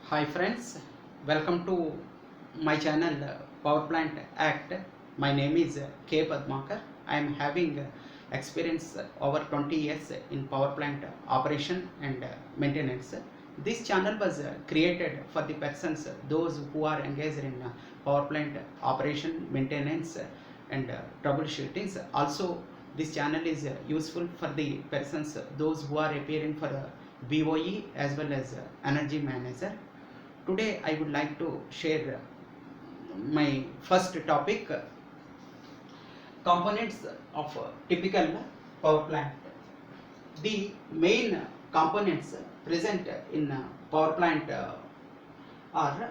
Hi friends, welcome to my channel Power Plant Act. My name is K. Padmakar. I am having experience over 20 years in power plant operation and maintenance. This channel was created for the persons, those who are engaged in power plant operation, maintenance and troubleshooting. Also, this channel is useful for the persons, those who are appearing for BOE as well as energy manager. Today I would like to share my first topic, components of a typical power plant. The main components present in power plant are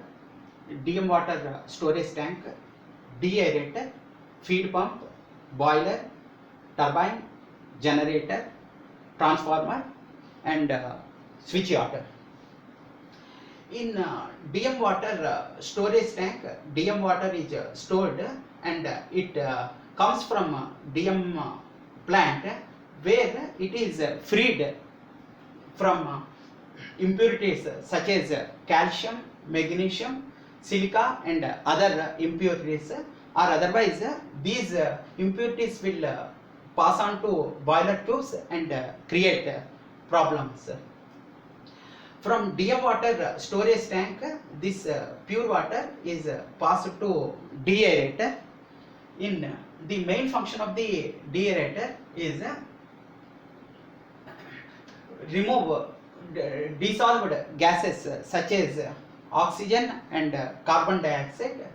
DM water storage tank, deaerator, feed pump, boiler, turbine, generator, transformer and switchyaard. In DM water storage tank, DM water is stored and it comes from DM plant where it is freed from impurities such as calcium, magnesium, silica and other impurities, or otherwise these impurities will pass on to boiler tubes and create problems. From DM water storage tank, this pure water is passed to deaerator. In the main function of the deaerator is remove dissolved gases such as oxygen and carbon dioxide,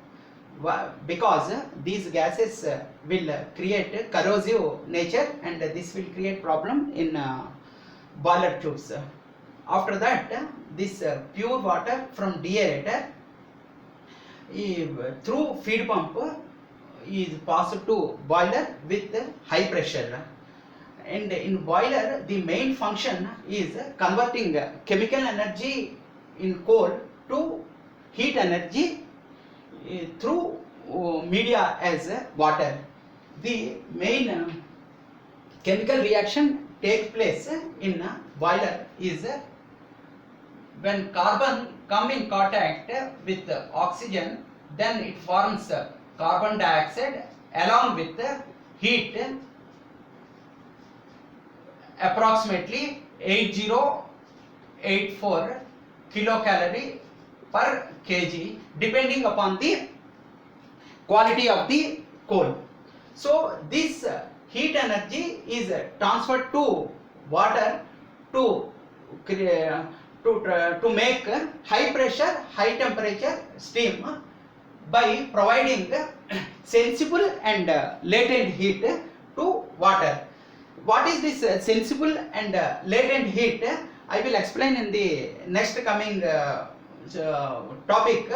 because these gases will create corrosive nature and this will create problem in boiler tubes. After that, this pure water from deaerator through feed pump is passed to boiler with high pressure. And in boiler, the main function is converting chemical energy in coal to heat energy through media as water. The main chemical reaction takes place in boiler is when carbon come in contact with oxygen, then it forms carbon dioxide along with heat, approximately 8084 kilocalorie per kg, depending upon the quality of the coal. So this heat energy is transferred to water to make high pressure, high temperature steam by providing sensible and latent heat to water. What is this sensible and latent heat? I will explain in the next coming topic.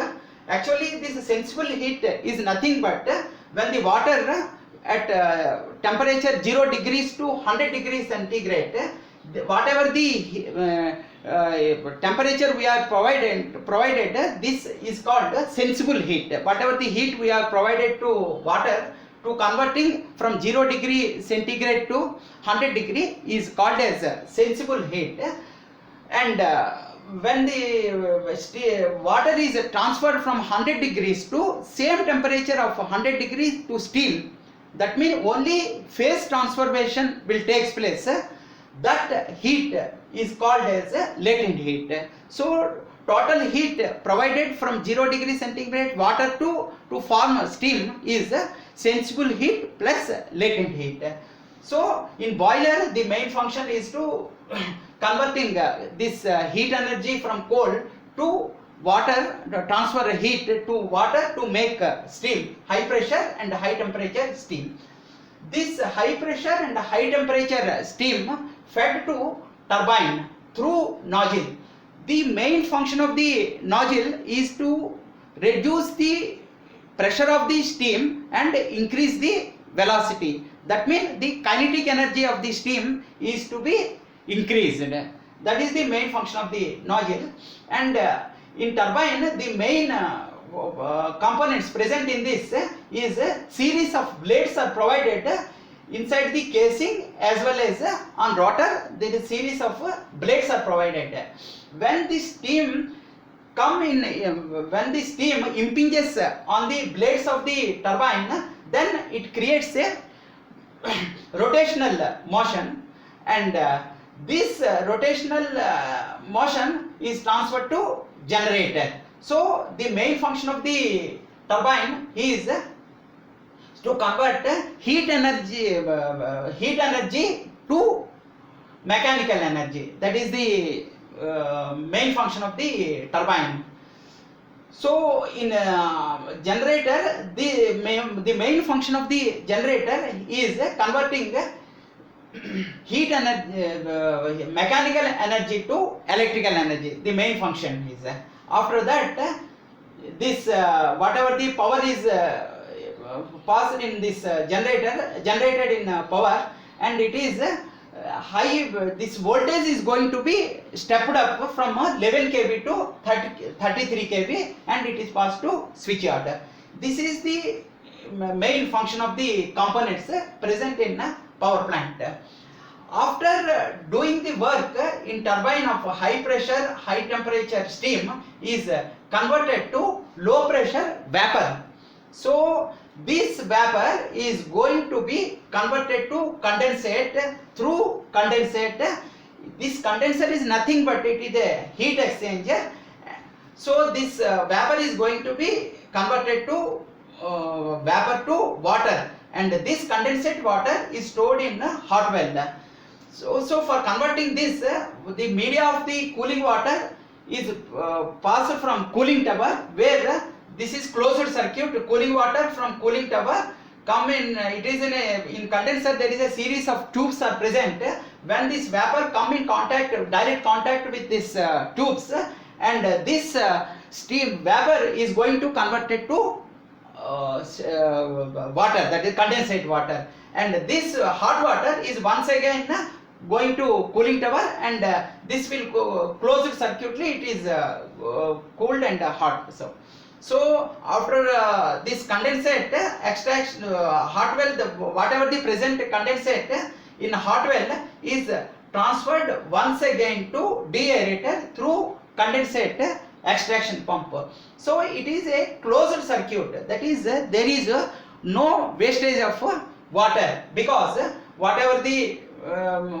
Actually, this sensible heat is nothing but when the water at temperature 0 degrees to 100 degrees centigrade, whatever the temperature we are provided, this is called sensible heat. Whatever the heat we are provided to water to converting from 0 degree centigrade to 100 degree is called as sensible heat. And when the water is transferred from 100 degrees to same temperature of 100 degrees to steel, that means only phase transformation will take place. That heat is called as latent heat. So total heat provided from 0 degree centigrade water to form steam is sensible heat plus latent heat. So in boiler, the main function is to converting this heat energy from coal to water, transfer heat to water to make steam, high pressure and high temperature steam. This high pressure and high temperature steam fed to turbine through nozzle. The main function of the nozzle is to reduce the pressure of the steam and increase the velocity. That means the kinetic energy of the steam is to be increased. That is the main function of the nozzle. And in turbine, the main components present in this is a series of blades are provided inside the casing as well as on rotor. There is series of blades are provided. When the steam come in when the steam impinges on the blades of the turbine, then it creates a rotational motion, and this rotational motion is transferred to generator. So the main function of the turbine is to convert heat energy to mechanical energy. That is the main function of the turbine. So in generator, the main function of the generator is converting heat energy, mechanical energy to electrical energy. The main function is after that this whatever the power is passed in this generated in power, and it is high, this voltage is going to be stepped up from 11 kV to 33 kV, and it is passed to switchyard. This is the main function of the components present in a power plant. After doing the work in turbine of high pressure, high temperature steam is converted to low pressure vapor. So this vapor is going to be converted to condensate through condensate. This condenser is nothing but it is a heat exchanger. So this vapor is going to be converted to vapor to water, and this condensate water is stored in a hot well. So for converting this, the media of the cooling water is passed from cooling tower, where this is closed circuit. Cooling water from cooling tower come in, it is in condenser there is a series of tubes are present. When this vapor come in contact, direct contact with this tubes, and this steam vapor is going to convert it to water, that is condensate water, and this hot water is once again going to cooling tower, and this will go closed circuitly, it is cooled and hot. So after this condensate extraction, hot well, whatever the present condensate in hot well is transferred once again to deaerator through condensate extraction pump. So it is a closed circuit, that is there is no wastage of water, because whatever the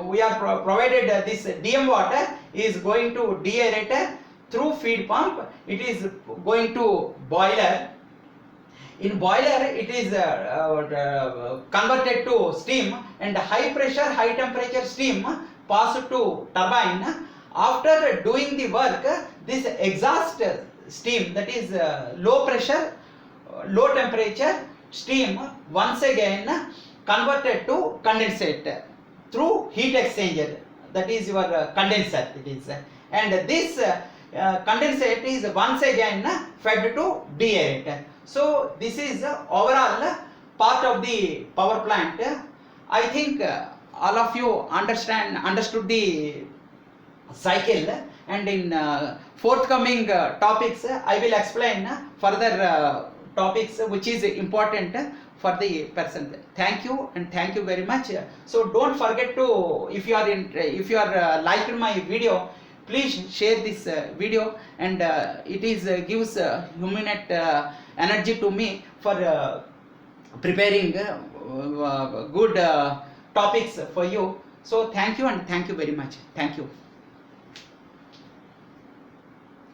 we are provided this DM water is going to deaerator through feed pump, it is going to boiler. In boiler it is converted to steam, and high pressure high temperature steam passed to turbine. After doing the work, this exhaust steam, that is low pressure low temperature steam, once again converted to condensate through heat exchanger, that is your condenser it is, and this condensate is once again fed to deaerator. So this is overall part of the power plant. I think all of you understood the cycle, and in forthcoming topics I will explain further topics which is important for the person. Thank you, and thank you very much. So don't forget to, if you are liked my video, please share this video, and it is gives humanite energy to me for preparing good topics for you. So thank you, and thank you very much. Thank you.